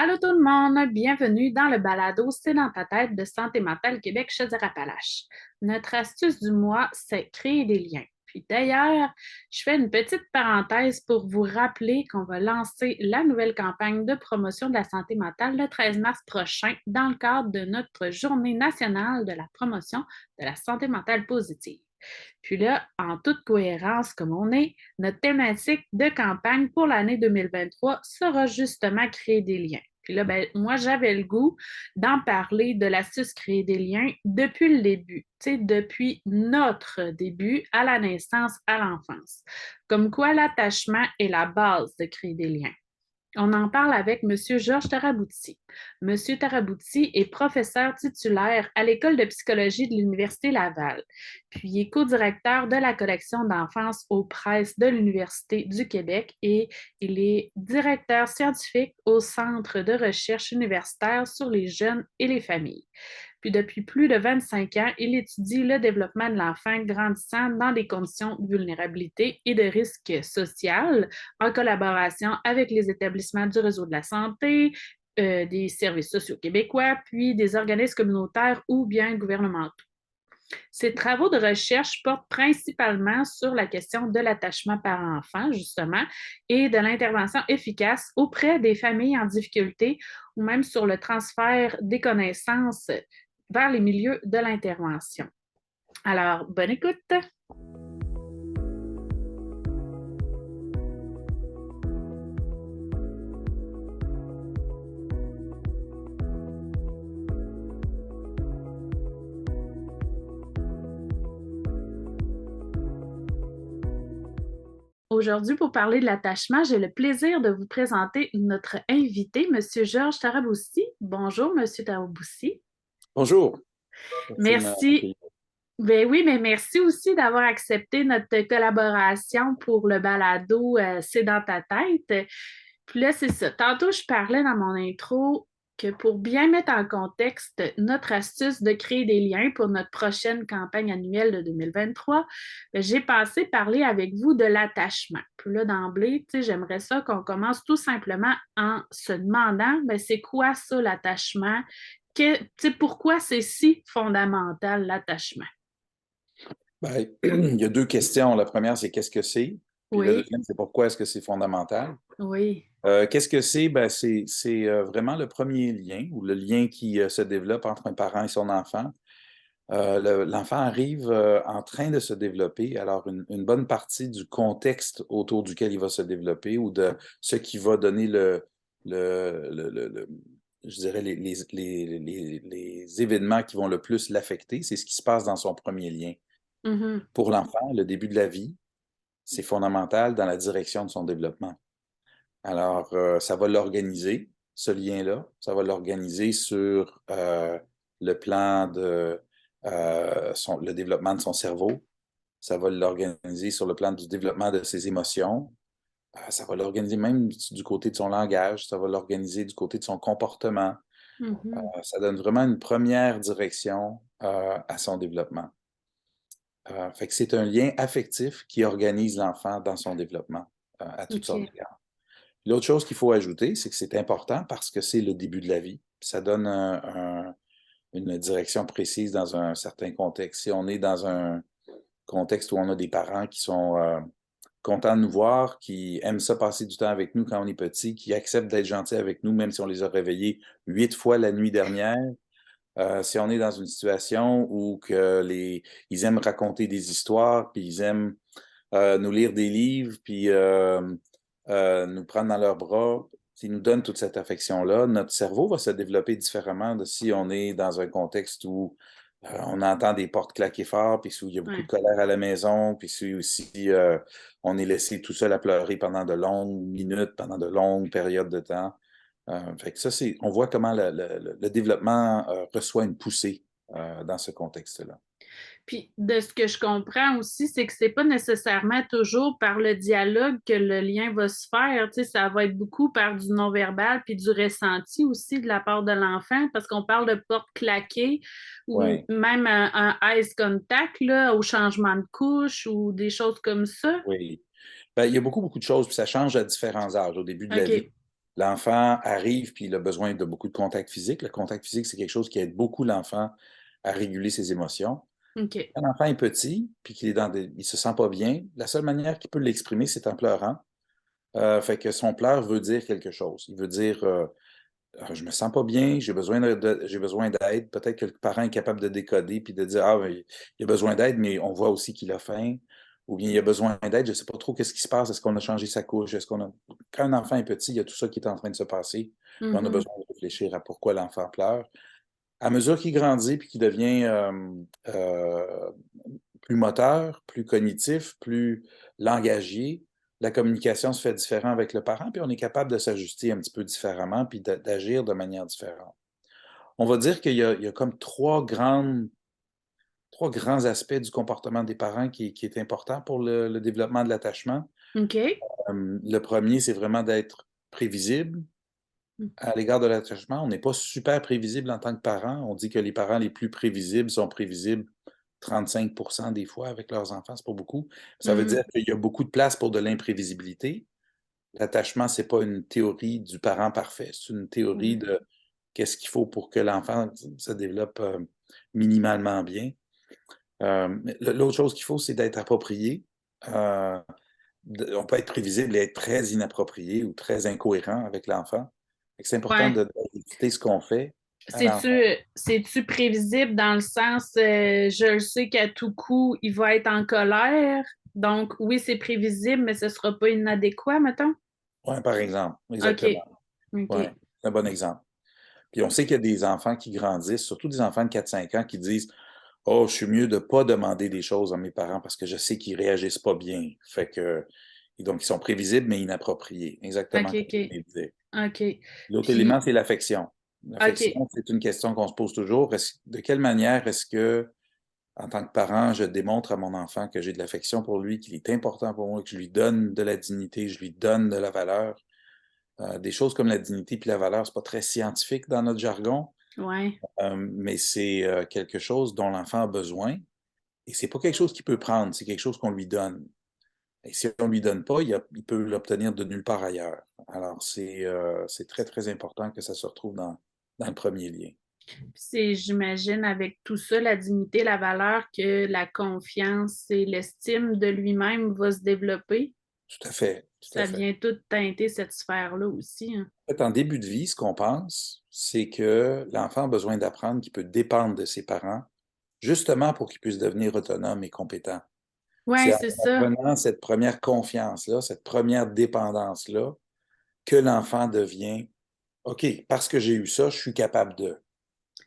Allô tout le monde, bienvenue dans le balado C'est dans ta tête de Santé mentale Québec Chaudière-Appalaches. Notre astuce du mois, c'est créer des liens. Puis d'ailleurs, je fais une petite parenthèse pour vous rappeler qu'on va lancer la nouvelle campagne de promotion de la santé mentale le 13 mars prochain dans le cadre de notre journée nationale de la promotion de la santé mentale positive. Puis là, en toute cohérence comme on est, notre thématique de campagne pour l'année 2023 sera justement créer des liens. Puis là, ben, moi, j'avais le goût d'en parler de l'astuce créer des liens depuis le début, tu sais, depuis notre début à la naissance, à l'enfance. Comme quoi l'attachement est la base de créer des liens. On en parle avec M. Georges Tarabouti. M. Tarabouti est professeur titulaire à l'École de psychologie de l'Université Laval, puis il est co-directeur de la collection d'enfance aux presses de l'Université du Québec et il est directeur scientifique au Centre de recherche universitaire sur les jeunes et les familles. Puis depuis plus de 25 ans, il étudie le développement de l'enfant grandissant dans des conditions de vulnérabilité et de risque social en collaboration avec les établissements du réseau de la santé, des services sociaux québécois, puis des organismes communautaires ou bien gouvernementaux. Ses travaux de recherche portent principalement sur la question de l'attachement par enfant, justement, et de l'intervention efficace auprès des familles en difficulté ou même sur le transfert des connaissances vers les milieux de l'intervention. Alors, bonne écoute! Aujourd'hui, pour parler de l'attachement, j'ai le plaisir de vous présenter notre invité, M. Georges Taraboussi. Bonjour, M. Taraboussi. Bonjour. Merci de Merci. m'accueillir. Ben oui, mais merci aussi d'avoir accepté notre collaboration pour le balado C'est dans ta tête. Puis là, c'est ça. Tantôt, je parlais dans mon intro que pour bien mettre en contexte notre astuce de créer des liens pour notre prochaine campagne annuelle de 2023, ben, j'ai pensé parler avec vous de l'attachement. Puis là, d'emblée, tu sais, j'aimerais ça qu'on commence tout simplement en se demandant, ben, c'est quoi ça, l'attachement? Tu sais, pourquoi c'est si fondamental, l'attachement? Ben, il y a deux questions. La première, c'est qu'est-ce que c'est? Puis la Oui, deuxième, c'est pourquoi est-ce que c'est fondamental? oui. Qu'est-ce que c'est? Ben, c'est vraiment le premier lien ou le lien qui se développe entre un parent et son enfant. L'enfant arrive en train de se développer. Alors, une bonne partie du contexte autour duquel il va se développer ou de ce qui va donner je dirais, les événements qui vont le plus l'affecter, c'est ce qui se passe dans son premier lien. Mhm. Pour l'enfant, le début de la vie, c'est fondamental dans la direction de son développement. Alors, ça va l'organiser, ce lien-là. Ça va l'organiser sur le plan de le développement de son cerveau. Ça va l'organiser sur le plan du développement de ses émotions. Ça va l'organiser même du côté de son langage. Ça va l'organiser du côté de son comportement. Mhm. Ça donne vraiment une première direction à son développement. Fait que c'est un lien affectif qui organise l'enfant dans son développement à toutes sortes OK. d'égards. L'autre chose qu'il faut ajouter, c'est que c'est important parce que c'est le début de la vie. Ça donne une direction précise dans un certain contexte. Si on est dans un contexte où on a des parents qui sont contents de nous voir, qui aiment ça passer du temps avec nous quand on est petit, qui acceptent d'être gentils avec nous, même si on les a réveillés 8 fois la nuit dernière, si on est dans une situation où ils aiment raconter des histoires, puis ils aiment nous lire des livres, puis nous prendre dans leurs bras, s'ils nous donnent toute cette affection-là, notre cerveau va se développer différemment de si on est dans un contexte où on entend des portes claquer fort, puis où il y a beaucoup de Ouais. colère à la maison, puis si aussi on est laissé tout seul à pleurer pendant de longues minutes, pendant de longues périodes de temps. Fait que ça, on voit comment le développement reçoit une poussée dans ce contexte-là. Puis de ce que je comprends aussi, c'est que c'est pas nécessairement toujours par le dialogue que le lien va se faire. Tu sais, ça va être beaucoup par du non-verbal puis du ressenti aussi de la part de l'enfant, parce qu'on parle de porte claquée ou Oui, même un eye contact là, au changement de couche ou des choses comme ça. oui. Ben, il y a beaucoup, beaucoup de choses, puis ça change à différents âges. Au début de la vie, OK. L'enfant arrive puis il a besoin de beaucoup de contact physique. Le contact physique, c'est quelque chose qui aide beaucoup l'enfant à réguler ses émotions. OK. Quand l'enfant est petit puis qu'il est il se sent pas bien, la seule manière qu'il peut l'exprimer, c'est en pleurant. Fait que son pleur veut dire quelque chose. Il veut dire je me sens pas bien, j'ai besoin d'aide. Peut-être que le parent est capable de décoder puis de dire ah ben, il a besoin d'aide, mais on voit aussi qu'il a faim. Ou bien il a besoin d'aide, je ne sais pas trop qu'est-ce qui se passe, est-ce qu'on a changé sa couche, est-ce qu'on a. Quand un enfant est petit, il y a tout ça qui est en train de se passer. Puis on a Mhm. besoin de réfléchir à pourquoi l'enfant pleure. À mesure qu'il grandit puis qu'il devient euh, plus moteur, plus cognitif, plus langagier, la communication se fait différente avec le parent, puis on est capable de s'ajuster un petit peu différemment, puis d'agir de manière différente. On va dire qu'il y a comme trois grands aspects du comportement des parents qui est important pour le développement de l'attachement. OK. Le premier, c'est vraiment d'être prévisible à l'égard de l'attachement. On n'est pas super prévisible en tant que parent. On dit que les parents les plus prévisibles sont prévisibles 35% des fois avec leurs enfants, c'est pas beaucoup. Ça veut dire Mhm. qu'il y a beaucoup de place pour de l'imprévisibilité. L'attachement, c'est pas une théorie du parent parfait, c'est une théorie Mhm. de qu'est-ce qu'il faut pour que l'enfant se développe minimalement bien. L'autre chose qu'il faut, c'est d'être approprié. Euh, on peut être prévisible et être très inapproprié ou très incohérent avec l'enfant. C'est important Ouais. d'écouter ce qu'on fait à C'est-tu, l'enfant. c'est-tu prévisible dans le sens, je le sais qu'à tout coup, il va être en colère. Donc, oui, c'est prévisible, mais ce ne sera pas inadéquat, mettons. Ouais, par exemple, exactement. OK. OK. Ouais, c'est un bon exemple. Puis on sait qu'il y a des enfants qui grandissent, surtout des enfants de 4-5 ans qui disent oh, je suis mieux de ne pas demander des choses à mes parents parce que je sais qu'ils ne réagissent pas bien. Fait que, et donc, ils sont prévisibles mais inappropriés, exactement OK, comme tu OK. viens de dire. OK. L'autre élément, Puis, c'est l'affection. L'affection, OK. c'est une question qu'on se pose toujours. De quelle manière est-ce que, en tant que parent, je démontre à mon enfant que j'ai de l'affection pour lui, qu'il est important pour moi, que je lui donne de la dignité, je lui donne de la valeur. Des choses comme la dignité puis la valeur, c'est pas très scientifique dans notre jargon, Ouais. mais c'est quelque chose dont l'enfant a besoin. Et c'est pas quelque chose qu'il peut prendre, c'est quelque chose qu'on lui donne. Et si on lui donne pas, il peut l'obtenir de nulle part ailleurs. Alors, c'est très, très important que ça se retrouve dans le premier lien. Puis c'est, j'imagine, avec tout ça, la dignité, la valeur, que la confiance et l'estime de lui-même va se développer. Tout à fait, tout à Ça fait. vient tout teinter cette sphère-là aussi, hein. En fait, en début de vie, ce qu'on pense, c'est que l'enfant a besoin d'apprendre qu'il peut dépendre de ses parents, justement pour qu'il puisse devenir autonome et compétent. Ouais, C'est en c'est ça. apprenant cette première confiance-là, cette première dépendance-là, que l'enfant devient OK, parce que j'ai eu ça, je suis capable de.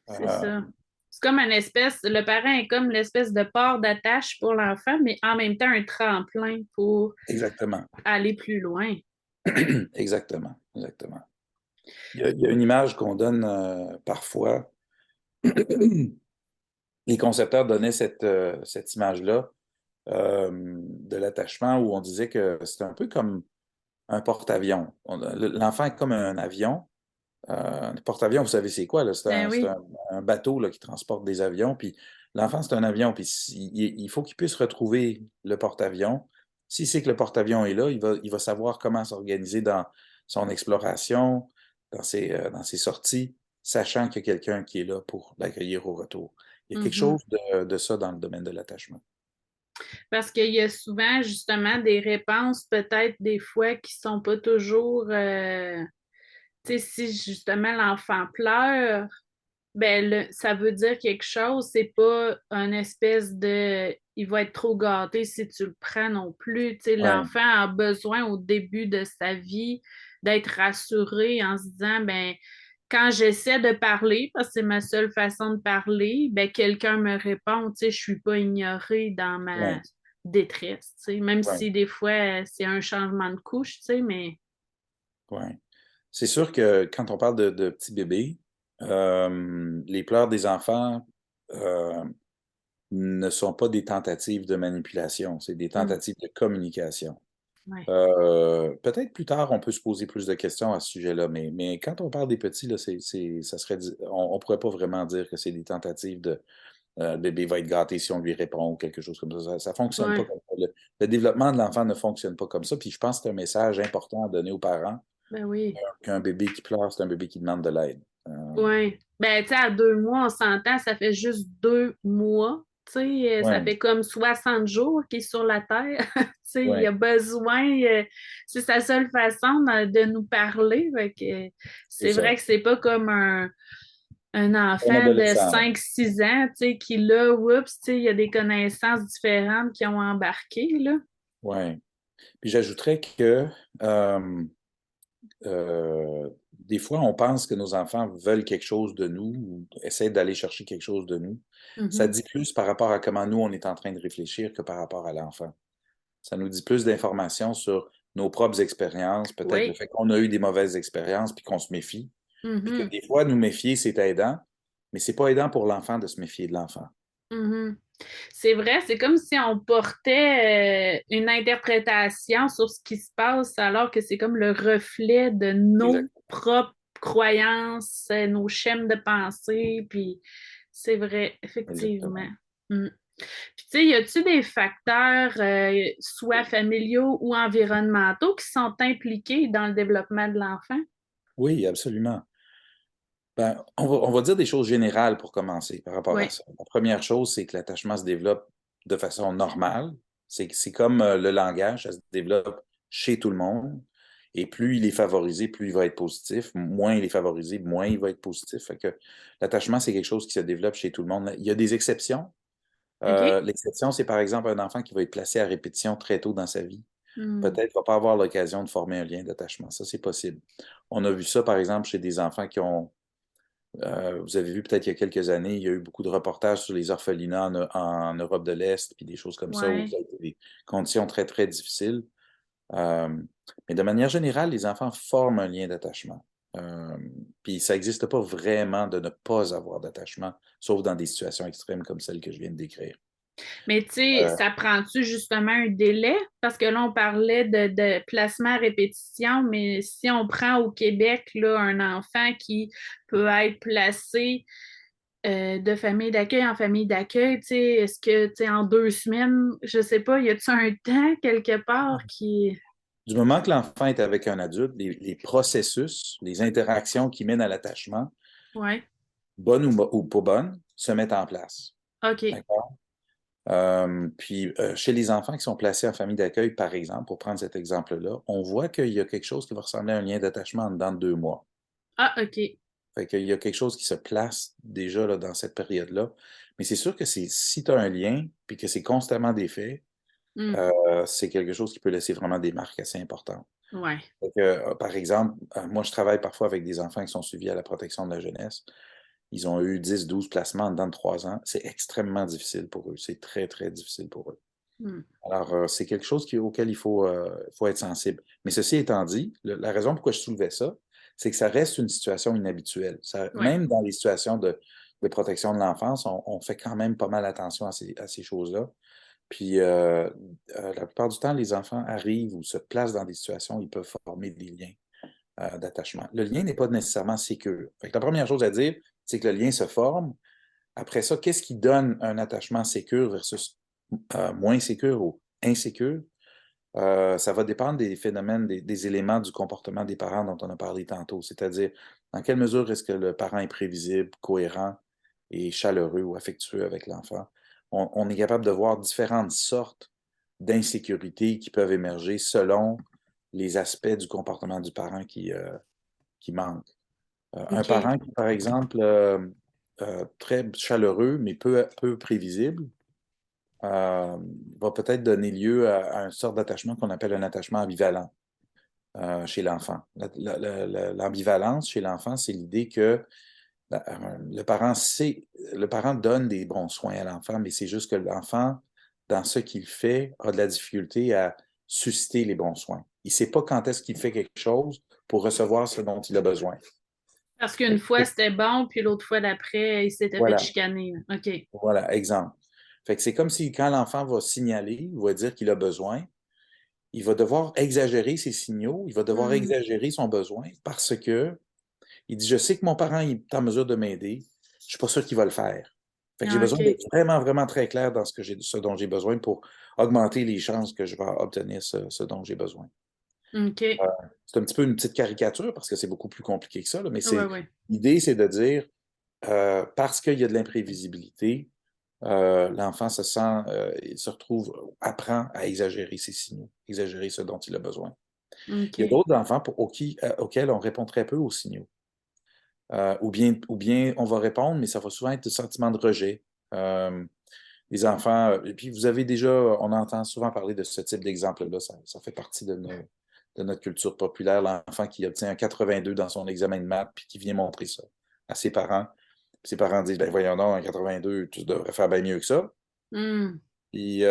C'est Euh, ça. C'est comme une espèce, le parent est comme l'espèce de port d'attache pour l'enfant, mais en même temps un tremplin pour exactement. aller plus loin. Exactement. Exactement. Il y a une image qu'on donne parfois. Les concepteurs donnaient cette image-là de l'attachement où on disait que c'était un peu comme un porte-avions. L'enfant est comme un avion. Un porte-avions, vous savez c'est quoi, là? Ben oui. Un bateau là, qui transporte des avions. Puis l'enfant, c'est un avion. Puis il faut qu'il puisse retrouver le porte-avions. S'il sait que le porte-avions est là, il va savoir comment s'organiser dans son exploration, dans ses sorties, sachant qu'il y a quelqu'un qui est là pour l'accueillir au retour. Il y a quelque Mhm. chose de ça dans le domaine de l'attachement. Parce qu'il y a souvent justement des réponses, peut-être des fois, qui sont pas toujours, tu sais, si justement l'enfant pleure, ben ça veut dire quelque chose. C'est pas un espèce de, il va être trop gâté si tu le prends non plus. Tu sais, Ouais, l'enfant a besoin au début de sa vie d'être rassuré en se disant, ben quand j'essaie de parler, parce que c'est ma seule façon de parler, ben quelqu'un me répond. Tu sais, je suis pas ignorée dans ma ouais, détresse. Tu sais, même ouais, si des fois c'est un changement de couche, tu sais, mais ouais. C'est sûr que quand on parle de petits bébés, les pleurs des enfants euh, ne sont pas des tentatives de manipulation, c'est des hum, tentatives de communication. ouais. Peut-être plus tard, on peut se poser plus de questions à ce sujet-là, mais quand on parle des petits, là, ça serait, on ne pourrait pas vraiment dire que c'est des tentatives de le bébé va être gâté si on lui répond ou quelque chose comme ça. Ça ne fonctionne pas Ouais. comme ça. Le développement de l'enfant ne fonctionne pas comme ça. Puis je pense que c'est un message important à donner aux parents Ben oui. Qu'un bébé qui pleure, c'est un bébé qui demande de l'aide. Oui. Ben, tu sais, à 2 mois, on s'entend, ça fait juste 2 mois. Tu sais, ça Ouais, fait comme 60 jours qu'il est sur la Terre. Tu sais, il a ouais, besoin, c'est sa seule façon de nous parler. Fait que, c'est c'est ça. vrai que c'est pas comme un Un enfant de adolescent, là. 5 6 ans, tu sais, qui là, oups, tu sais, il y a des connaissances différentes qui ont embarqué, là. Ouais. Puis j'ajouterais que des fois, on pense que nos enfants veulent quelque chose de nous ou essaient d'aller chercher quelque chose de nous. Ça Mhm. dit plus par rapport à comment nous, on est en train de réfléchir que par rapport à l'enfant. Ça nous dit plus d'informations sur nos propres expériences, peut-être le Oui. fait qu'on a eu des mauvaises expériences puis qu'on se méfie. Puis que Mhm. des fois, nous méfier, c'est aidant, mais c'est pas aidant pour l'enfant de se méfier de l'enfant. Mhm. C'est vrai, c'est comme si on portait une interprétation sur ce qui se passe, alors que c'est comme le reflet de nos Exact. propres croyances, nos schèmes de pensée, puis c'est vrai, effectivement. Exactement. Mm. Puis, tu sais, y a-tu des facteurs, soit familiaux ou environnementaux, qui sont impliqués dans le développement de l'enfant? Oui, absolument. Ben, on va dire des choses générales pour commencer par rapport à Oui. ça. La première chose, c'est que l'attachement se développe de façon normale. C'est comme le langage, ça se développe chez tout le monde. Et plus il est favorisé, plus il va être positif. Moins il est favorisé, moins il va être positif. Fait que l'attachement, c'est quelque chose qui se développe chez tout le monde. Il y a des exceptions. OK. L'exception, c'est par exemple un enfant qui va être placé à répétition très tôt dans sa vie. Hmm. Peut-être va pas avoir l'occasion de former un lien d'attachement. Ça, c'est possible. On a vu ça, par exemple, chez des enfants qui ont vous avez vu peut-être il y a quelques années, il y a eu beaucoup de reportages sur les orphelinats en Europe de l'Est, puis des choses comme ça, où Ouais. ça a été des conditions très, très difficiles. Euh, mais de manière générale, les enfants forment un lien d'attachement. Euh, Puis ça n'existe pas vraiment de ne pas avoir d'attachement, sauf dans des situations extrêmes comme celle que je viens de décrire. Mais tu sais, Euh, ça prend-tu justement un délai? Parce que là, on parlait de placement à répétition, mais si on prend au Québec là, un enfant qui peut être placé de famille d'accueil en famille d'accueil, tu sais, est-ce que tu sais, en 2 semaines, je sais pas, y a-tu un temps quelque part qui... du moment que l'enfant est avec un adulte, les processus, les interactions qui mènent à l'attachement, Ouais, bonnes ou pas bonnes, se mettent en place. OK, D'accord? Puis, chez les enfants qui sont placés en famille d'accueil, par exemple, pour prendre cet exemple-là, on voit qu'il y a quelque chose qui va ressembler à un lien d'attachement en dedans de 2 mois. ah, OK. Fait qu'il y a quelque chose qui se place déjà là, dans cette période-là. Mais c'est sûr que si tu as un lien, puis que c'est constamment des faits, Hmm. c'est quelque chose qui peut laisser vraiment des marques assez importantes. Ouais, Fait que, par exemple, moi, je travaille parfois avec des enfants qui sont suivis à la protection de la jeunesse. Ils ont eu 10, 12 placements en dedans de 3 ans. C'est extrêmement difficile pour eux. C'est très, très difficile pour eux. hmm. Alors, c'est quelque chose auquel il faut être sensible. Mais ceci étant dit, la raison pourquoi je soulevais ça, c'est que ça reste une situation inhabituelle. Ouais, Même dans les situations de protection de l'enfance, on fait quand même pas mal attention à ces choses-là. Puis, la plupart du temps, les enfants arrivent ou se placent dans des situations où ils peuvent former des liens d'attachement. Le lien n'est pas nécessairement sécure. Fait que la première chose à dire, c'est que le lien se forme. Après ça, qu'est-ce qui donne un attachement sécure versus moins sécure ou insécure? Ça va dépendre des phénomènes, des éléments du comportement des parents dont on a parlé tantôt. C'est-à-dire, dans quelle mesure est-ce que le parent est prévisible, cohérent et chaleureux ou affectueux avec l'enfant? On est capable de voir différentes sortes d'insécurité qui peuvent émerger selon les aspects du comportement du parent qui manquent. Un OK. parent qui, par exemple, très chaleureux, mais peu prévisible, euh, va peut-être donner lieu à une sorte d'attachement qu'on appelle un attachement ambivalent chez l'enfant. L'ambivalence chez l'enfant, c'est l'idée que le parent donne des bons soins à l'enfant, mais c'est juste que l'enfant, dans ce qu'il fait, a de la difficulté à susciter les bons soins. Il ne sait pas quand est-ce qu'il fait quelque chose pour recevoir ce dont il a besoin. Parce qu'une fois, c'était bon, puis l'autre fois d'après, il s'était fait Voilà, chicaner. OK. voilà, exemple. Fait que c'est comme si quand l'enfant va signaler, il va dire qu'il a besoin, il va devoir exagérer ses signaux, il va devoir Hmm. exagérer son besoin parce que il dit, je sais que mon parent est en mesure de m'aider, je suis pas sûr qu'il va le faire. Fait que j'ai Ah, besoin OK. d'être vraiment, vraiment très clair dans ce dont j'ai besoin pour augmenter les chances que je vais obtenir ce dont j'ai besoin. OK. C'est un petit peu une petite caricature parce que c'est beaucoup plus compliqué que ça, là, mais Ouais, ouais. l'idée, c'est de dire, parce qu'il y a de l'imprévisibilité, l'enfant il se retrouve, apprend à exagérer ses signaux, exagérer ce dont il a besoin. Il y a OK. d'autres enfants auxquels on répond très peu aux signaux. Ou bien on va répondre, mais ça va souvent être le sentiment de rejet. Euh, les enfants, et puis on entend souvent parler de ce type d'exemple-là, ça fait partie de notre culture populaire, l'enfant qui obtient un 82 dans son examen de maths, puis qui vient montrer ça à ses parents. Puis ses parents disent, ben voyons donc, un 82, tu devrais faire bien mieux que ça. Hmm. Puis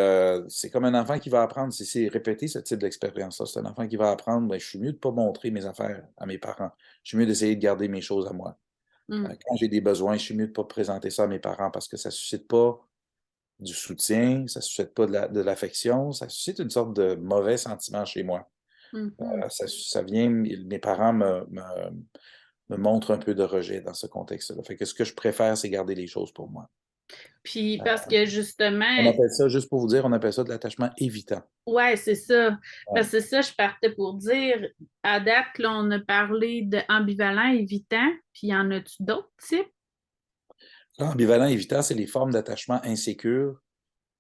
c'est comme un enfant qui va apprendre, si c'est répéter ce type d'expérience-là, c'est un enfant qui va apprendre, ben, je suis mieux de ne pas montrer mes affaires à mes parents. Je suis mieux d'essayer de garder mes choses à moi. Hmm. Quand j'ai des besoins, je suis mieux de ne pas présenter ça à mes parents parce que ça ne suscite pas du soutien, ça ne suscite pas de l'affection, ça suscite une sorte de mauvais sentiment chez moi. Mhm. Ça vient, mes parents me montrent un peu de rejet dans ce contexte-là. Fait que ce que je préfère, c'est garder les choses pour moi. Puis Euh, parce que on justement, appelle ça, juste pour vous dire, on appelle ça de l'attachement évitant. ouais, c'est ça. Ouais. Parce que c'est ça, je partais pour dire, à date, là, on a parlé d'ambivalent, évitant, puis y en a-tu d'autres types? L'ambivalent évitant, c'est les formes d'attachement insécures,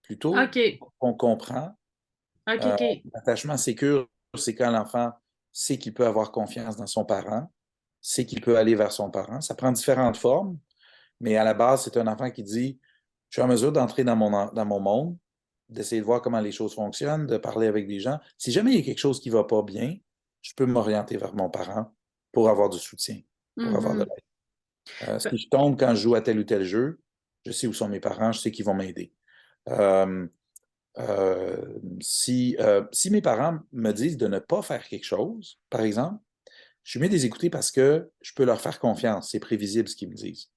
plutôt OK, qu'on comprend. OK, Euh, OK. L'attachement sécure, c'est quand l'enfant sait qu'il peut avoir confiance dans son parent, sait qu'il peut aller vers son parent. Ça prend différentes formes, mais à la base, c'est un enfant qui dit, je suis en mesure d'entrer dans mon monde, d'essayer de voir comment les choses fonctionnent, de parler avec des gens. Si jamais il y a quelque chose qui ne va pas bien, je peux m'orienter vers mon parent pour avoir du soutien, pour avoir de Mhm. l'aide. Si je tombe quand je joue à tel ou tel jeu, je sais où sont mes parents, je sais qu'ils vont m'aider. Euh, si mes parents me disent de ne pas faire quelque chose, par exemple, je suis mieux de les écouter parce que je peux leur faire confiance. C'est prévisible ce qu'ils me disent.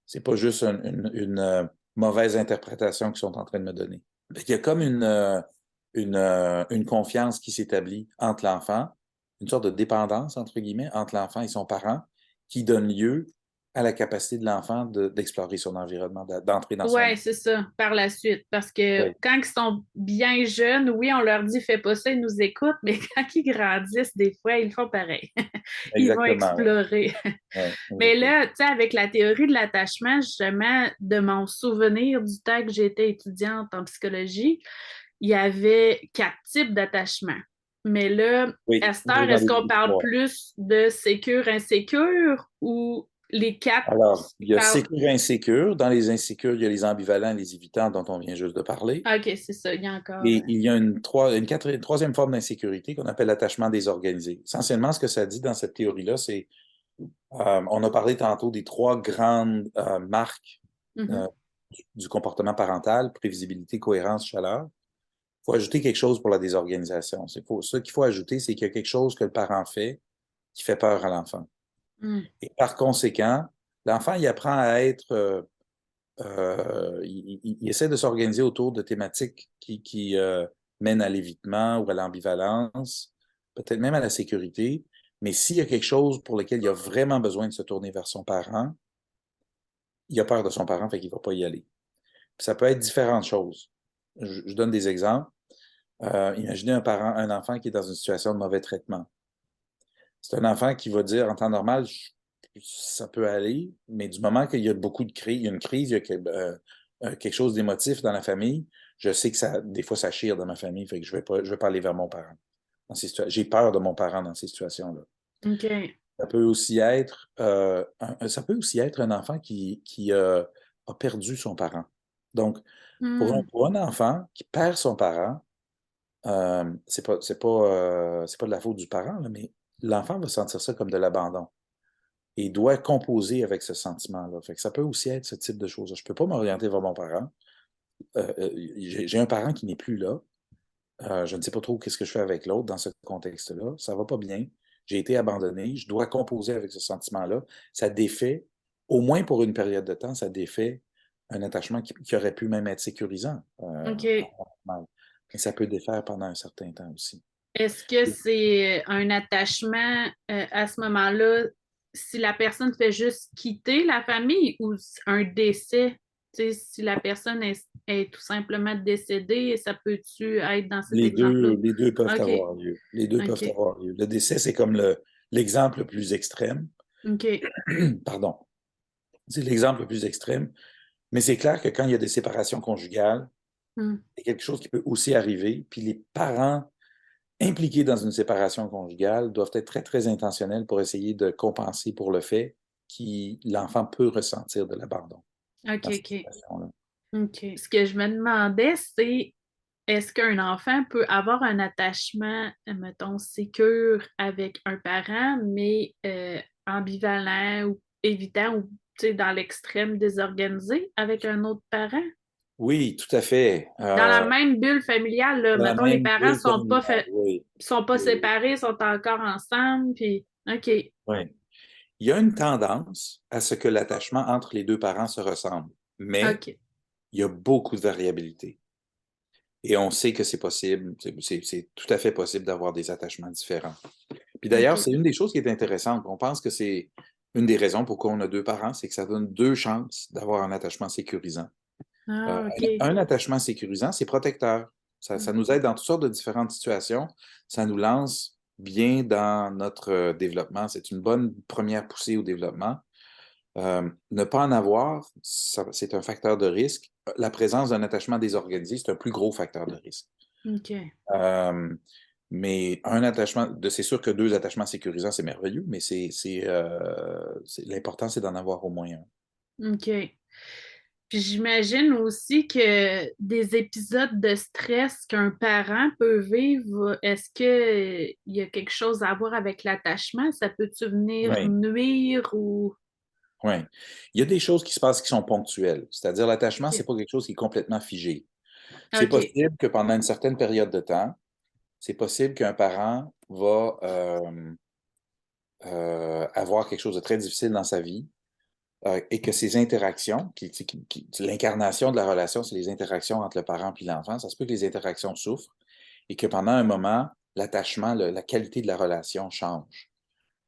C'est pas juste une mauvaise interprétation qu'ils sont en train de me donner. Il y a comme une confiance qui s'établit entre l'enfant, une sorte de dépendance, entre guillemets, entre l'enfant et son parent, qui donne lieu à la capacité de l'enfant d'explorer son environnement, d'entrer dans son Ouais, monde. c'est ça, par la suite. Parce que Oui, quand ils sont bien jeunes, oui, on leur dit fais pas ça, ils nous écoutent, mais quand ils grandissent, des fois, ils font pareil. Ils vont exactement. Oui, explorer. ouais, Mais exactement. là, tu sais, avec la théorie de l'attachement, justement, de mon souvenir du temps que j'étais étudiante en psychologie, il y avait 4 types d'attachement. Mais là, Oui, vous Esther, en est-ce avez qu'on dit parle trois. plus de sécure, insécure ou les quatre Alors, il y a parlent? sécure et insécure. Dans les insécures, il y a les ambivalents, les évitants dont on vient juste de parler. Ah, OK, c'est ça, il y a encore. Et il y a une troisième forme d'insécurité qu'on appelle l'attachement désorganisé. Essentiellement, ce que ça dit dans cette théorie-là, c'est, on a parlé tantôt des trois grandes marques Mhm. euh, du comportement parental, prévisibilité, cohérence, chaleur. Il faut ajouter quelque chose pour la désorganisation. Ce qu'il faut ajouter, c'est qu'il y a quelque chose que le parent fait qui fait peur à l'enfant. Mm. Et par conséquent, l'enfant, il apprend à être il essaie de s'organiser autour de thématiques qui mènent à l'évitement ou à l'ambivalence, peut-être même à la sécurité. Mais s'il y a quelque chose pour lequel il a vraiment besoin de se tourner vers son parent, il a peur de son parent, fait qu'il ne va pas y aller. Puis ça peut être différentes choses. Je donne des exemples. Imaginez un enfant qui est dans une situation de mauvais traitement. C'est un enfant qui va dire en temps normal, ça peut aller, mais du moment qu'il y a beaucoup de crise, il y a une crise, il y a quelque chose d'émotif dans la famille, je sais que des fois, ça chire dans ma famille, fait que je vais pas aller vers mon parent dans ces situations. J'ai peur de mon parent dans ces situations-là. OK. Ça peut aussi être un enfant qui a perdu son parent. Donc, Mm. pour un enfant qui perd son parent, c'est pas de la faute du parent, là, mais l'enfant va sentir ça comme de l'abandon et doit composer avec ce sentiment-là. Fait que ça peut aussi être ce type de choses. Je ne peux pas m'orienter vers mon parent. J'ai un parent qui n'est plus là. Je ne sais pas trop qu'est-ce que je fais avec l'autre dans ce contexte-là. Ça va pas bien. J'ai été abandonné. Je dois composer avec ce sentiment-là. Ça défait, au moins pour une période de temps, ça défait un attachement qui aurait pu même être sécurisant. OK. Mais ça peut défaire pendant un certain temps aussi. Est-ce que c'est un attachement à ce moment-là si la personne fait juste quitter la famille ou un décès? Tu sais, si la personne est tout simplement décédée, ça peut-tu être dans cet Les deux, exemple-là? les deux peuvent OK, avoir lieu. Les deux peuvent OK, avoir lieu. Le décès, c'est comme l'exemple le plus extrême. OK. Pardon. C'est l'exemple le plus extrême. Mais c'est clair que quand il y a des séparations conjugales, Hmm. c'est quelque chose qui peut aussi arriver. Puis les parents impliqués dans une séparation conjugale doivent être très, très intentionnels pour essayer de compenser pour le fait que l'enfant peut ressentir de l'abandon OK, dans cette OK. situation-là. OK. Ce que je me demandais, c'est est-ce qu'un enfant peut avoir un attachement, mettons, sécure avec un parent, mais ambivalent ou évitant ou tu sais, dans l'extrême désorganisé avec un autre parent? Oui, tout à fait. Dans la même bulle familiale, là, Dans la mettons, les même parents bulle familiale, oui. sont pas Oui, séparés, sont encore ensemble, puis OK, oui. Il y a une tendance à ce que l'attachement entre les deux parents se ressemble, mais OK, il y a beaucoup de variabilité. Et on sait que c'est possible, c'est tout à fait possible d'avoir des attachements différents. Puis d'ailleurs, OK. c'est une des choses qui est intéressante. On pense que c'est une des raisons pourquoi on a deux parents, c'est que ça donne deux chances d'avoir un attachement sécurisant. Ah, OK. Un attachement sécurisant, c'est protecteur. Ça Hmm. nous aide dans toutes sortes de différentes situations. Ça nous lance bien dans notre développement. C'est une bonne première poussée au développement. Ne pas en avoir, c'est un facteur de risque. La présence d'un attachement désorganisé, c'est un plus gros facteur de risque. OK. Euh, mais un attachement, c'est sûr que deux attachements sécurisants, c'est merveilleux, mais l'important, c'est d'en avoir au moins un. OK. Puis j'imagine aussi que des épisodes de stress qu'un parent peut vivre, est-ce que il y a quelque chose à voir avec l'attachement? Ça peut-tu venir Oui, nuire ou... oui. Il y a des choses qui se passent qui sont ponctuelles. C'est-à-dire, l'attachement, c'est OK. pas quelque chose qui est complètement figé. C'est OK. possible que pendant une certaine période de temps, c'est possible qu'un parent va avoir quelque chose de très difficile dans sa vie et que ces interactions, l'incarnation de la relation, c'est les interactions entre le parent et l'enfant, ça se peut que les interactions souffrent et que pendant un moment, l'attachement, la qualité de la relation change.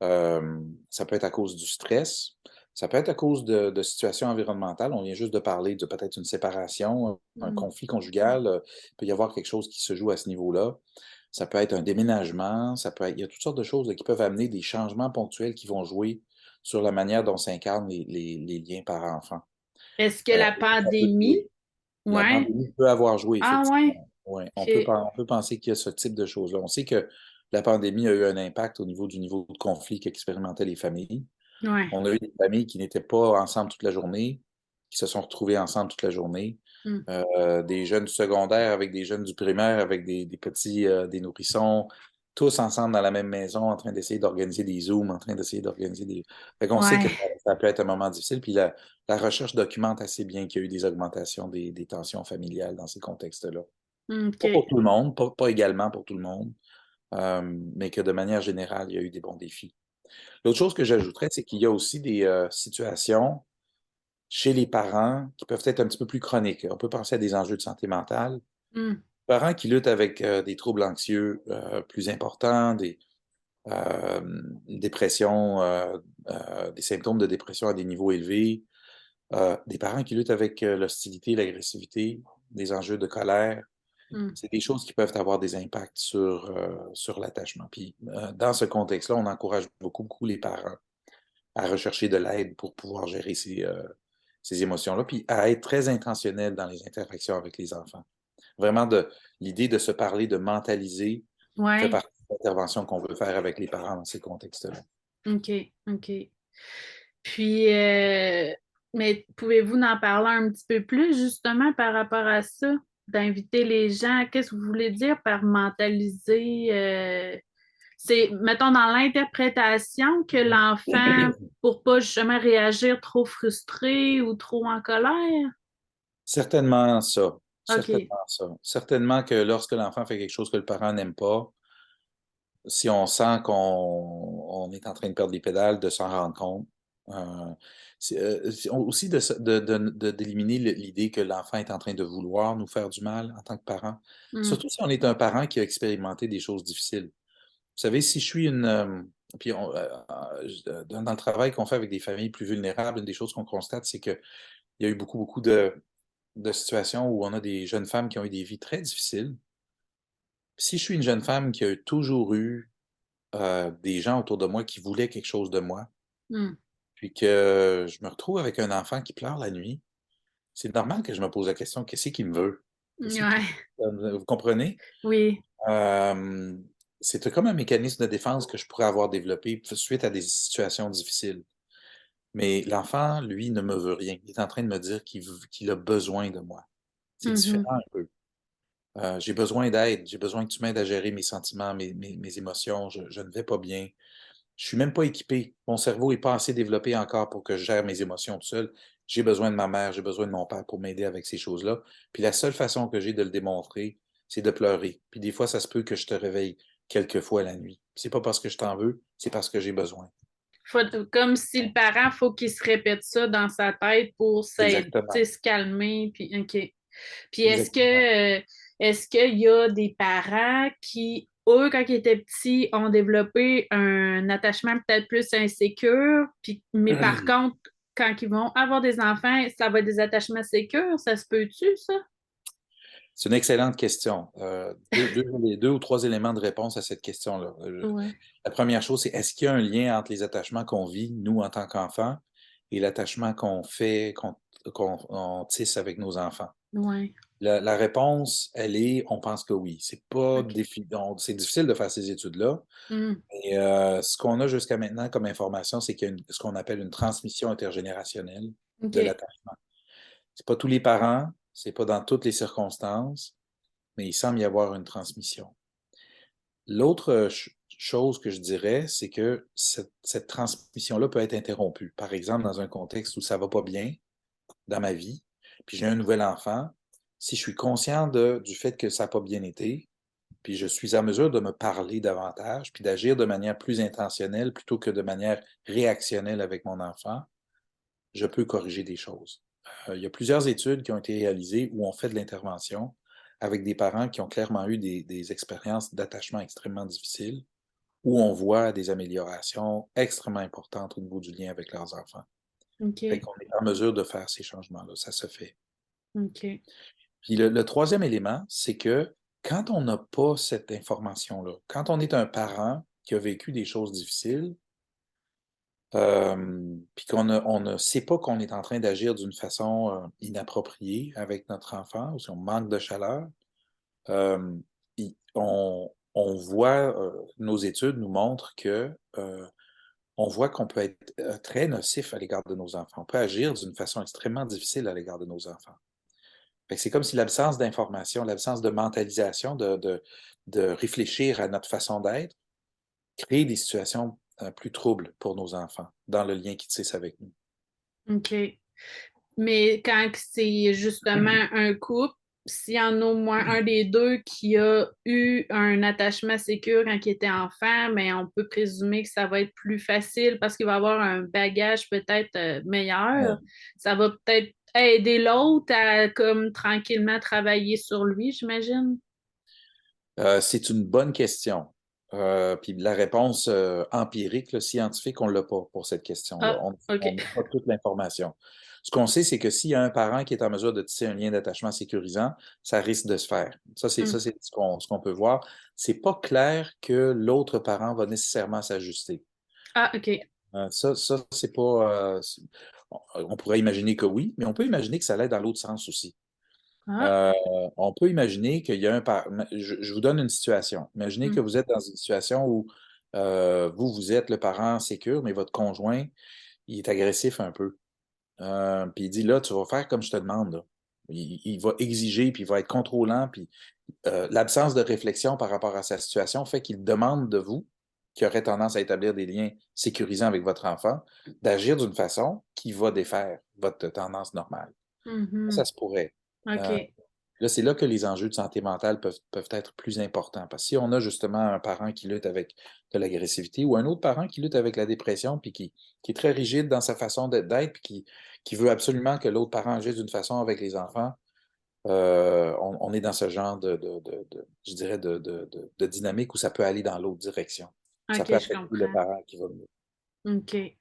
Ça peut être à cause du stress, ça peut être à cause de situations environnementales. On vient juste de parler de peut-être une séparation, un Hmm. conflit conjugal. Il peut y avoir quelque chose qui se joue à ce niveau-là. Ça peut être un déménagement, il y a toutes sortes de choses qui peuvent amener des changements ponctuels qui vont jouer sur la manière dont s'incarnent les liens parents-enfants. Est-ce que la Ça peut jouer. pandémie... La Ouais. pandémie peut avoir joué, Ah ouais. effectivement. Ouais, OK. on peut penser qu'il y a ce type de choses-là. On sait que la pandémie a eu un impact au niveau du niveau de conflit qu'expérimentaient les familles. Ouais. On a eu des familles qui n'étaient pas ensemble toute la journée, qui se sont retrouvées ensemble toute la journée. Hmm. Des jeunes du secondaire avec des jeunes du primaire, avec des petits, des nourrissons, tous ensemble dans la même maison, en train d'essayer d'organiser des Zooms, en train d'essayer d'organiser des... Fait qu'on sait que Ouais. ça peut être un moment difficile. Puis la recherche documente assez bien qu'il y a eu des augmentations des tensions familiales dans ces contextes-là. Pas OK. pour tout le monde, pas également pour tout le monde, mais que de manière générale, il y a eu des bons défis. L'autre chose que j'ajouterais, c'est qu'il y a aussi des situations chez les parents qui peuvent être un petit peu plus chroniques. On peut penser à des enjeux de santé mentale. Hmm. Parents qui luttent avec des troubles anxieux plus importants, euh, dépression, des symptômes de dépression à des niveaux élevés, des parents qui luttent avec l'hostilité, l'agressivité, des enjeux de colère. Hmm. C'est des choses qui peuvent avoir des impacts sur l'attachement. Puis, dans ce contexte-là, on encourage beaucoup, beaucoup les parents à rechercher de l'aide pour pouvoir gérer ces émotions-là, puis à être très intentionnel dans les interactions avec les enfants. Vraiment, l'idée de se parler, de mentaliser, fait Ouais. partie de l'intervention qu'on veut faire avec les parents dans ces contextes-là. OK. OK. Puis, mais pouvez-vous en parler un petit peu plus justement par rapport à ça? D'inviter les gens, qu'est-ce que vous voulez dire par mentaliser? C'est, mettons, dans l'interprétation que l'enfant, pour pas justement réagir trop frustré ou trop en colère? Certainement ça. OK. Certainement ça. Certainement que lorsque l'enfant fait quelque chose que le parent n'aime pas, si on sent qu'on est en train de perdre les pédales, de s'en rendre compte. Euh, aussi d'éliminer l'idée que l'enfant est en train de vouloir nous faire du mal en tant que parent. Hmm. Surtout si on est un parent qui a expérimenté des choses difficiles. Vous savez, si je suis puis dans le travail qu'on fait avec des familles plus vulnérables, une des choses qu'on constate, c'est qu'il y a eu beaucoup, beaucoup de situations où on a des jeunes femmes qui ont eu des vies très difficiles. Si je suis une jeune femme qui a toujours eu des gens autour de moi qui voulaient quelque chose de moi, Hmm. puis que je me retrouve avec un enfant qui pleure la nuit, c'est normal que je me pose la question, qu'est-ce qu'il me veut? Qu'est-ce Ouais, qui... Vous comprenez? oui. Euh, c'est comme un mécanisme de défense que je pourrais avoir développé suite à des situations difficiles. Mais l'enfant, lui, ne me veut rien. Il est en train de me dire qu'il a besoin de moi. C'est Mhm. différent un peu. J'ai besoin d'aide. J'ai besoin que tu m'aides à gérer mes sentiments, mes émotions. Je ne vais pas bien. Je suis même pas équipé. Mon cerveau n'est pas assez développé encore pour que je gère mes émotions tout seul. J'ai besoin de ma mère, j'ai besoin de mon père pour m'aider avec ces choses-là. Puis la seule façon que j'ai de le démontrer, c'est de pleurer. Puis des fois, ça se peut que je te réveille quelques fois la nuit. C'est pas parce que je t'en veux, c'est parce que j'ai besoin. Comme si le parent, faut qu'il se répète ça dans sa tête pour s'aider, tu sais, Exactement. se calmer. Puis, OK. Puis Exactement. est-ce qu'il y a des parents qui, eux, quand ils étaient petits, ont développé un attachement peut-être plus insécure, puis, mais par contre, quand ils vont avoir des enfants, ça va être des attachements sécures? Ça se peut-tu, ça? C'est une excellente question. Les deux ou trois éléments de réponse à cette question-là. Ouais. La première chose, c'est est-ce qu'il y a un lien entre les attachements qu'on vit, nous, en tant qu'enfants, et l'attachement qu'on fait, qu'on tisse avec nos enfants? Ouais. La réponse, elle est, on pense que oui. C'est pas OK. c'est difficile de faire ces études-là. Hmm. Et ce qu'on a jusqu'à maintenant comme information, c'est qu'il y a ce qu'on appelle une transmission intergénérationnelle de OK. l'attachement. C'est pas tous les parents, c'est pas dans toutes les circonstances, mais il semble y avoir une transmission. L'autre chose que je dirais, c'est que cette transmission-là peut être interrompue. Par exemple, dans un contexte où ça va pas bien dans ma vie, puis j'ai un nouvel enfant, si je suis conscient du fait que ça n'a pas bien été, puis je suis à mesure de me parler davantage, puis d'agir de manière plus intentionnelle plutôt que de manière réactionnelle avec mon enfant, je peux corriger des choses. Il y a plusieurs études qui ont été réalisées où on fait de l'intervention avec des parents qui ont clairement eu des expériences d'attachement extrêmement difficiles, où on voit des améliorations extrêmement importantes au niveau du lien avec leurs enfants. Fait OK. qu'on est en mesure de faire ces changements-là, ça se fait. OK. Puis le troisième élément, c'est que quand on n'a pas cette information-là, quand on est un parent qui a vécu des choses difficiles, puis on ne sait pas qu'on est en train d'agir d'une façon inappropriée avec notre enfant, ou si on manque de chaleur, euh, on voit, nos études nous montrent que on voit qu'on peut être très nocif à l'égard de nos enfants. On peut agir d'une façon extrêmement difficile à l'égard de nos enfants. Fait que c'est comme si l'absence d'information, l'absence de mentalisation, de réfléchir à notre façon d'être, crée des situations plus troubles pour nos enfants dans le lien qu'ils tissent avec nous. OK. Mais quand c'est justement un couple, s'il y en a au moins un des deux qui a eu un attachement sécure quand il était enfant, mais on peut présumer que ça va être plus facile parce qu'il va avoir un bagage peut-être meilleur. Ouais. Ça va peut-être aider l'autre à comme tranquillement travailler sur lui, j'imagine. C'est une bonne question. Puis la réponse empirique, là, scientifique, on ne l'a pas pour cette question-là. Ah, On OK. n'a pas toute l'information. Ce qu'on sait, c'est que s'il y a un parent qui est en mesure de tisser un lien d'attachement sécurisant, ça risque de se faire. Ça, Hmm. c'est ce qu'on peut voir. C'est pas clair que l'autre parent va nécessairement s'ajuster. Ah, OK. Ça, c'est pas. On pourrait imaginer que oui, mais on peut imaginer que ça l'aide dans l'autre sens aussi. Ah. Euh, on peut imaginer qu'il y a un je vous donne une situation. Imaginez Hmm. que vous êtes dans une situation où vous êtes le parent sécure, mais votre conjoint, il est agressif un peu. Puis il dit là, tu vas faire comme je te demande, là. Il va exiger, puis il va être contrôlant, puis l'absence de réflexion par rapport à sa situation fait qu'il demande de vous, qui aurait tendance à établir des liens sécurisants avec votre enfant, d'agir d'une façon qui va défaire votre tendance normale. Ça Mhm. se pourrait. Euh, OK. Là, c'est là que les enjeux de santé mentale peuvent être plus importants. Parce que si on a justement un parent qui lutte avec de l'agressivité ou un autre parent qui lutte avec la dépression, puis qui est très rigide dans sa façon d'être, puis qui veut absolument que l'autre parent agisse d'une façon avec les enfants, on est dans ce genre je dirais, de dynamique où ça peut aller dans l'autre direction. Ça OK, peut je affecter le comprends. parent qui va mieux. OK. Tu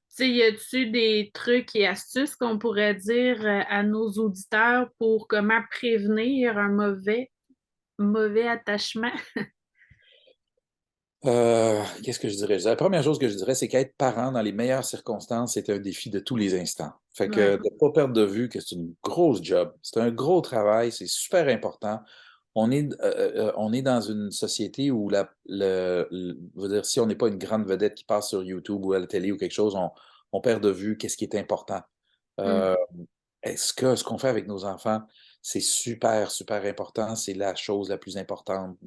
sais, y a-tu des trucs et astuces qu'on pourrait dire à nos auditeurs pour comment prévenir un mauvais attachement? Qu'est-ce que je dirais? La première chose que je dirais, c'est qu'être parent dans les meilleures circonstances, c'est un défi de tous les instants. Fait que Ouais. de ne pas perdre de vue que c'est une grosse job, c'est un gros travail, c'est super important. On est dans une société où je veux dire, si on n'est pas une grande vedette qui passe sur YouTube ou à la télé ou quelque chose, on perd de vue qu'est-ce qui est important. Mm. Euh, Est-ce que ce qu'on fait avec nos enfants, c'est super, super important, c'est la chose la plus importante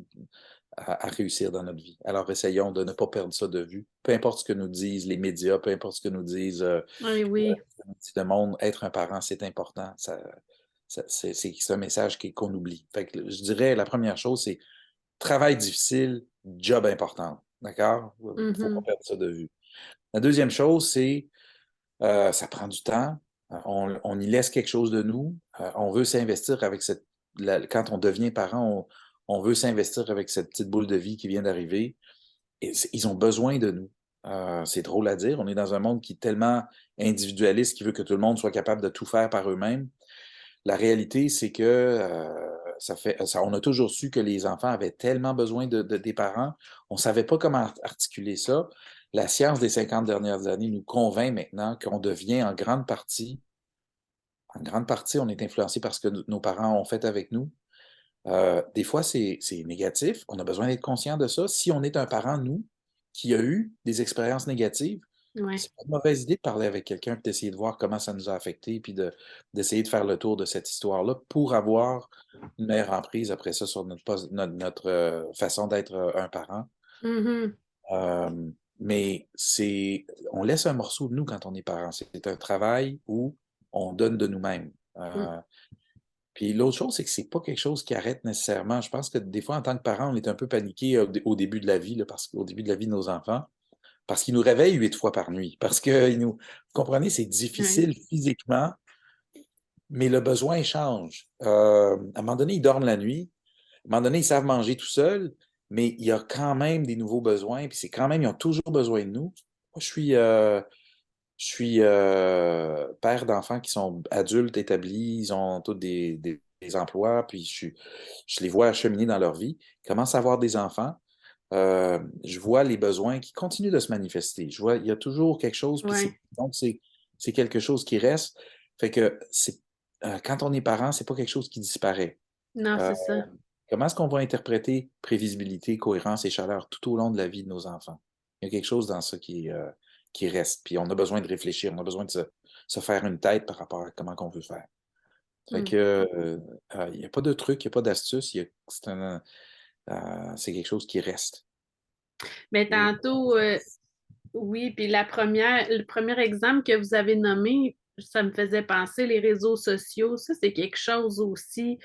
à réussir dans notre vie. Alors, essayons de ne pas perdre ça de vue. Peu importe ce que nous disent les médias, peu importe ce que nous disent Oui, oui. le monde, être un parent, c'est important. C'est un message qu'on oublie. Fait que, je dirais, la première chose, c'est travail difficile, job important. D'accord? Il ne faut pas Mhm. perdre ça de vue. La deuxième chose, c'est ça prend du temps. On y laisse quelque chose de nous. On veut s'investir avec quand on devient parent, on veut s'investir avec cette petite boule de vie qui vient d'arriver. Et ils ont besoin de nous. C'est drôle à dire. On est dans un monde qui est tellement individualiste, qui veut que tout le monde soit capable de tout faire par eux-mêmes. La réalité, c'est que on a toujours su que les enfants avaient tellement besoin des parents. On ne savait pas comment articuler ça. La science des 50 dernières années nous convainc maintenant qu'on devient en grande partie, on est influencé par ce que nos parents ont fait avec nous. Des fois, c'est négatif. On a besoin d'être conscient de ça. Si on est un parent, nous, qui a eu des expériences négatives, Ouais. c'est pas une mauvaise idée de parler avec quelqu'un et d'essayer de voir comment ça nous a affectés, puis d'essayer de faire le tour de cette histoire-là pour avoir une meilleure emprise après ça sur notre façon d'être un parent. Mhm. Euh, mais on laisse un morceau de nous quand on est parent. C'est un travail où on donne de nous-mêmes. Mm. Puis l'autre chose, c'est que c'est pas quelque chose qui arrête nécessairement. Je pense que des fois, en tant que parent, on est un peu paniqué au début de la vie, là, au début de la vie de nos enfants, parce qu'ils nous réveillent 8 fois par nuit. Parce que vous comprenez, c'est Oui. difficile physiquement, mais le besoin change. À un moment donné, ils dorment la nuit. À un moment donné, ils savent manger tout seuls, mais il y a quand même des nouveaux besoins. Puis c'est quand même, ils ont toujours besoin de nous. Moi, je suis père d'enfants qui sont adultes établis, ils ont tous des emplois, puis je les vois cheminer dans leur vie. Ils commencent à avoir des enfants. Je vois les besoins qui continuent de se manifester. Je vois, il y a toujours quelque chose, puis Ouais. donc c'est quelque chose qui reste. Fait que quand on est parent, c'est pas quelque chose qui disparaît. Non, Euh, c'est ça. Comment est-ce qu'on va interpréter prévisibilité, cohérence et chaleur tout au long de la vie de nos enfants? Il y a quelque chose dans ça qui reste. Puis on a besoin de réfléchir, on a besoin de se faire une tête par rapport à comment on veut faire. Fait Mm. que, il n'y a pas de truc, il n'y a pas d'astuce, c'est quelque chose qui reste. Mais Et, tantôt, oui, puis le premier exemple que vous avez nommé, ça me faisait penser les réseaux sociaux. Ça, c'est quelque chose aussi.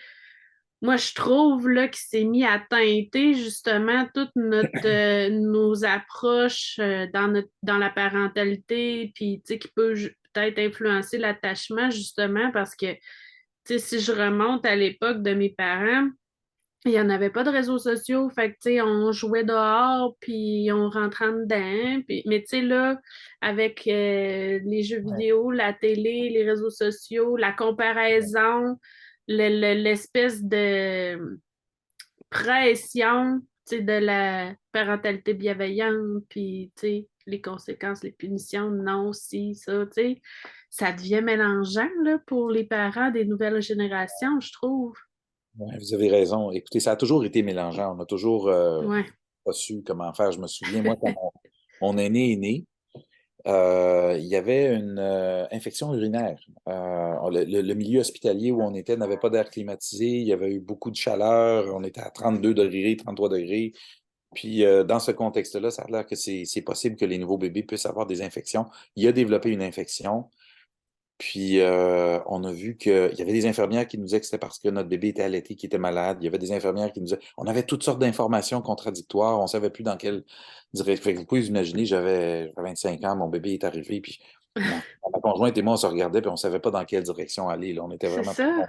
Moi, je trouve là qu'il s'est mis à teinter justement toutes nos approches dans la parentalité, puis tu sais, qui peut peut-être influencer l'attachement justement parce que tu sais, si je remonte à l'époque de mes parents, il n'y en avait pas de réseaux sociaux, fait que, tu sais, on jouait dehors, puis on rentrait en dedans, puis, mais tu sais, là, avec les jeux ouais, vidéo, la télé, les réseaux sociaux, la ouais, comparaison, l'espèce de pression, tu sais, de la parentalité bienveillante, puis, tu sais, les conséquences, les punitions, non, si, ça, tu sais, ça devient mélangeant, là, pour les parents des nouvelles générations, je trouve. ouais, vous avez raison. Écoutez, ça a toujours été mélangeant. On a toujours Ouais. pas su comment faire. Je me souviens, moi, quand mon aîné est né, il y avait une infection urinaire. Le milieu hospitalier où on était n'avait pas d'air climatisé, il y avait eu beaucoup de chaleur, on était à 32 degrés, 33 degrés. Puis dans ce contexte-là, ça a l'air que c'est possible que les nouveaux bébés puissent avoir des infections. Il a développé une infection. Puis, on a vu qu'il y avait des infirmières qui nous disaient que c'était parce que notre bébé était allaité, qu'il était malade. Il y avait des infirmières qui nous disaient... On avait toutes sortes d'informations contradictoires. On ne savait plus dans quelle direction. Fait que vous pouvez vous imaginer, j'avais 25 ans, mon bébé est arrivé, puis ma conjointe et moi, on se regardait, puis on ne savait pas dans quelle direction aller. Là. On était C'est vraiment... ça.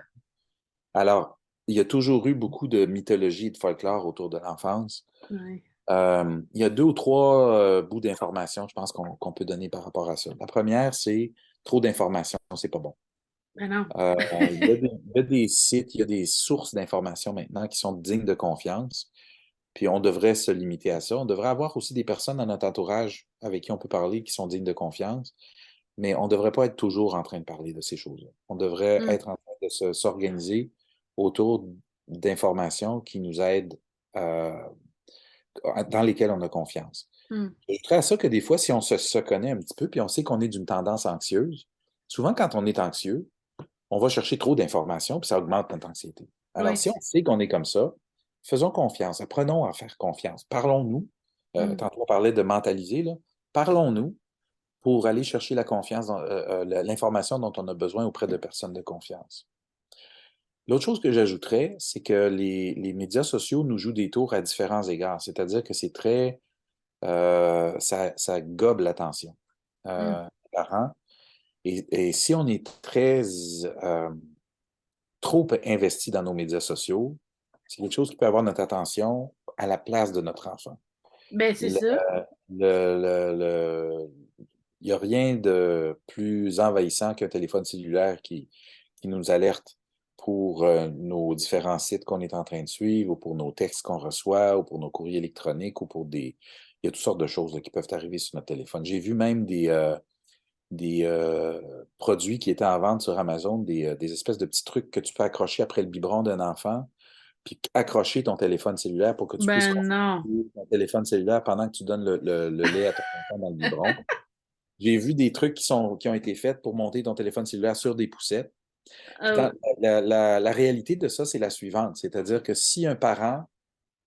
Alors, il y a toujours eu beaucoup de mythologie et de folklore autour de l'enfance. Ouais. Il y a deux ou trois bouts d'informations, je pense, qu'on peut donner par rapport à ça. La première, c'est trop d'informations, c'est pas bon. Ben non. Euh, il y a des sites, il y a des sources d'informations maintenant qui sont dignes de confiance, puis on devrait se limiter à ça. On devrait avoir aussi des personnes dans notre entourage avec qui on peut parler qui sont dignes de confiance, mais on ne devrait pas être toujours en train de parler de ces choses-là. On devrait Hmm, être en train de s'organiser autour d'informations qui nous aident, euh, dans lesquelles on a confiance. hmm. J'ajouterais à ça que des fois, si on se connaît un petit peu, puis on sait qu'on est d'une tendance anxieuse, souvent quand on est anxieux, on va chercher trop d'informations, puis ça augmente notre anxiété. Alors, Oui. si on sait qu'on est comme ça, faisons confiance, apprenons à faire confiance. Parlons-nous. Hmm. Tantôt, on parlait de mentaliser, là. Parlons-nous pour aller chercher la confiance, l'information dont on a besoin auprès de personnes de confiance. L'autre chose que j'ajouterais, c'est que les médias sociaux nous jouent des tours à différents égards. C'est-à-dire que c'est très, ça gobe l'attention Hmm. des parents. Et si on est très, trop investi dans nos médias sociaux, c'est quelque chose qui peut avoir notre attention à la place de notre enfant. Ben, c'est Le- ça. le- le- le- Il n'y a rien de plus envahissant qu'un téléphone cellulaire qui nous alerte pour nos différents sites qu'on est en train de suivre, ou pour nos textes qu'on reçoit, ou pour nos courriers électroniques, ou pour des... Il y a toutes sortes de choses là, qui peuvent arriver sur notre téléphone. J'ai vu même des produits qui étaient en vente sur Amazon, des espèces de petits trucs que tu peux accrocher après le biberon d'un enfant, puis accrocher ton téléphone cellulaire pour que tu puisses Ben consulter non. ton téléphone cellulaire pendant que tu donnes le lait à ton enfant dans le biberon. J'ai vu des trucs qui ont été faits pour monter ton téléphone cellulaire sur des poussettes. Puis Oh, la réalité de ça, c'est la suivante, c'est-à-dire que si un parent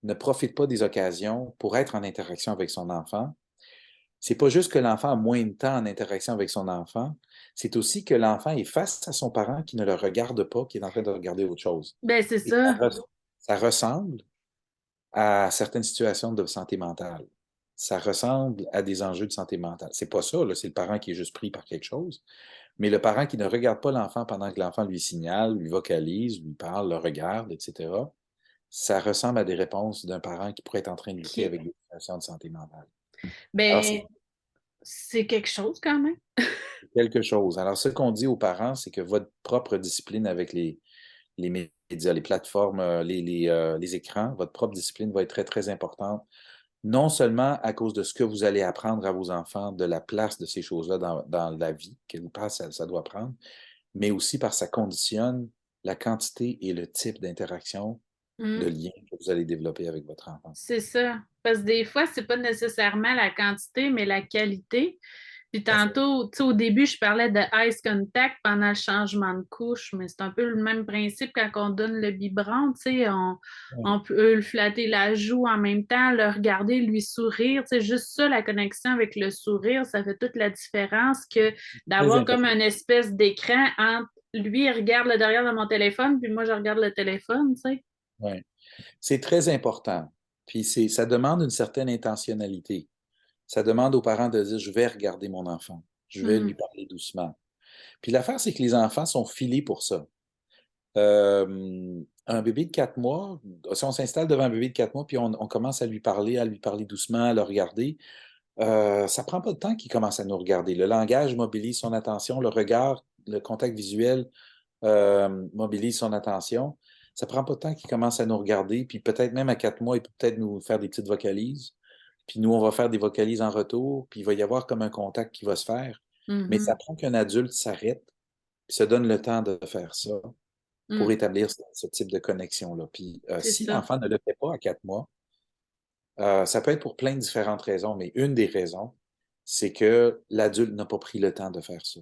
ne profite pas des occasions pour être en interaction avec son enfant, c'est pas juste que l'enfant a moins de temps en interaction avec son enfant, c'est aussi que l'enfant est face à son parent qui ne le regarde pas, qui est en train de regarder autre chose. ben, c'est Et ça, ça. ça ressemble à certaines situations de santé mentale. Ça ressemble à des enjeux de santé mentale. C'est pas ça, là, c'est le parent qui est juste pris par quelque chose, mais le parent qui ne regarde pas l'enfant pendant que l'enfant lui signale, lui vocalise, lui parle, le regarde, etc., ça ressemble à des réponses d'un parent qui pourrait être en train de lutter Qui... avec des situations de santé mentale. Alors, Ben, c'est c'est quelque chose quand même. quelque chose. Alors, ce qu'on dit aux parents, c'est que votre propre discipline avec les médias, les plateformes, les écrans, votre propre discipline va être très, très importante, non seulement à cause de ce que vous allez apprendre à vos enfants, de la place de ces choses-là dans la vie, quelle place ça doit prendre, mais aussi parce que ça conditionne la quantité et le type d'interaction, de Hmm. lien que vous allez développer avec votre enfant. C'est ça. Parce que des fois, c'est pas nécessairement la quantité, mais la qualité. Puis Tout à fait. tantôt, tu sais, au début, je parlais de ice contact pendant le changement de couche, mais c'est un peu le même principe quand on donne le biberon, tu sais, Oui, on peut le flatter la joue en même temps, le regarder, lui sourire, tu sais, juste ça, la connexion avec le sourire, ça fait toute la différence que très d'avoir comme important. une espèce d'écran entre lui, il regarde le derrière de mon téléphone, puis moi, je regarde le téléphone, tu sais. Oui. C'est très important. Puis ça demande une certaine intentionnalité. Ça demande aux parents de dire, je vais regarder mon enfant. Je vais lui Mhm. parler doucement. Puis l'affaire, c'est que les enfants sont filés pour ça. Un bébé de 4 mois, si on s'installe devant un bébé de 4 mois, puis on commence à lui parler doucement, à le regarder, ça prend pas de temps qu'il commence à nous regarder. Le langage mobilise son attention, le regard, le contact visuel mobilise son attention. Ça prend pas de temps qu'il commence à nous regarder, puis peut-être même à 4 mois, il peut peut-être nous faire des petites vocalises, puis nous, on va faire des vocalises en retour, puis il va y avoir comme un contact qui va se faire. Mais ça Mhm. prend qu'un adulte s'arrête, puis se donne le temps de faire ça pour Mhm. établir ce type de connexion-là. Puis C'est si ça. l'enfant ne le fait pas à 4 mois, ça peut être pour plein de différentes raisons, mais une des raisons, c'est que l'adulte n'a pas pris le temps de faire ça.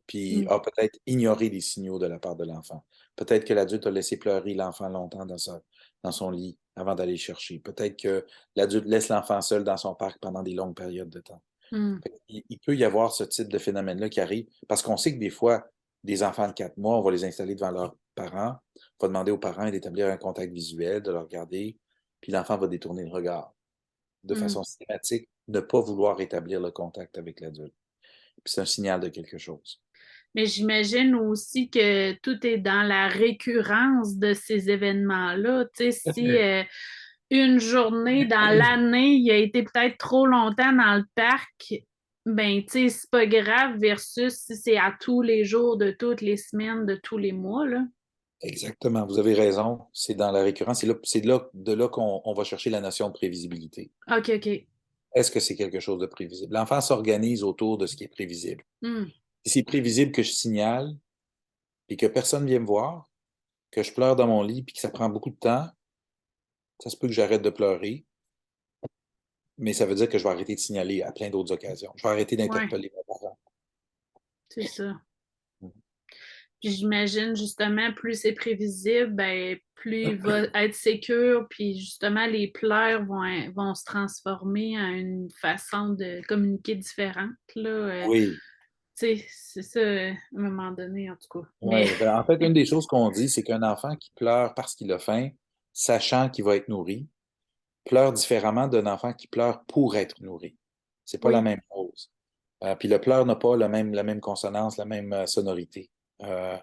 Puis Mhm. a peut-être ignoré les signaux de la part de l'enfant. Peut-être que l'adulte a laissé pleurer l'enfant longtemps dans son lit avant d'aller le chercher. Peut-être que l'adulte laisse l'enfant seul dans son parc pendant des longues périodes de temps. Mhm. Il peut y avoir ce type de phénomène-là qui arrive parce qu'on sait que des fois, des enfants de 4 mois, on va les installer devant leurs parents, on va demander aux parents d'établir un contact visuel, de le regarder, puis l'enfant va détourner le regard de Mhm. façon systématique, ne pas vouloir établir le contact avec l'adulte. Puis c'est un signal de quelque chose. Mais j'imagine aussi que tout est dans la récurrence de ces événements-là. Tu sais, si une journée dans l'année, il a été peut-être trop longtemps dans le parc, ben, tu sais, c'est pas grave versus si c'est à tous les jours, de toutes les semaines, de tous les mois, là. Exactement, vous avez raison. C'est dans la récurrence. De là qu'on va chercher la notion de prévisibilité. OK, OK. Est-ce que c'est quelque chose de prévisible? L'enfant s'organise autour de ce qui est prévisible. Hmm. Si c'est prévisible que je signale et que personne ne vient me voir, que je pleure dans mon lit puis que ça prend beaucoup de temps, ça se peut que j'arrête de pleurer, mais ça veut dire que je vais arrêter de signaler à plein d'autres occasions. Je vais arrêter Ouais, d'interpeller mes parents. c'est ça. Mhm. Puis j'imagine justement, plus c'est prévisible, ben, plus il va être sécure, puis justement, les pleurs vont se transformer en une façon de communiquer différente, là. Oui, Tu sais, c'est ça, à un moment donné, en tout cas. Mais, ouais. Ben, en fait, une des choses qu'on dit, c'est qu'un enfant qui pleure parce qu'il a faim, sachant qu'il va être nourri, pleure différemment d'un enfant qui pleure pour être nourri. C'est pas la oui, même chose. Puis le pleur n'a pas la même consonance, la même sonorité. Euh,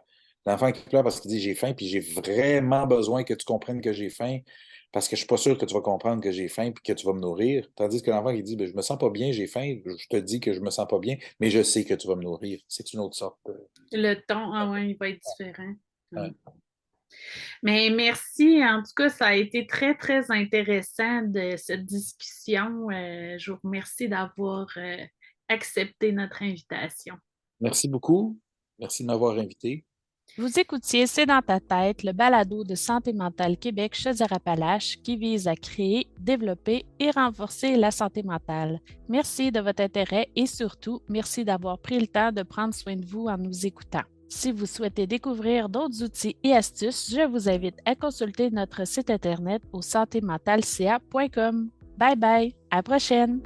L'enfant qui pleure parce qu'il dit j'ai faim, puis j'ai vraiment besoin que tu comprennes que j'ai faim, parce que je suis pas sûr que tu vas comprendre que j'ai faim puis que tu vas me nourrir. Tandis que l'enfant qui dit ben, je me sens pas bien, j'ai faim, je te dis que je me sens pas bien, mais je sais que tu vas me nourrir. C'est une autre sorte. le ton, ah ouais, il va être différent. Mm. Ouais. Mais merci, en tout cas, ça a été très, très intéressant de cette discussion. Je vous remercie d'avoir accepté notre invitation. Merci beaucoup. Merci de m'avoir invité. Vous écoutiez C'est dans ta tête, le balado de Santé mentale Québec Chaudière-Appalaches qui vise à créer, développer et renforcer la santé mentale. Merci de votre intérêt et surtout, merci d'avoir pris le temps de prendre soin de vous en nous écoutant. Si vous souhaitez découvrir d'autres outils et astuces, je vous invite à consulter notre site internet au santémentalca.com. Bye bye, à la prochaine!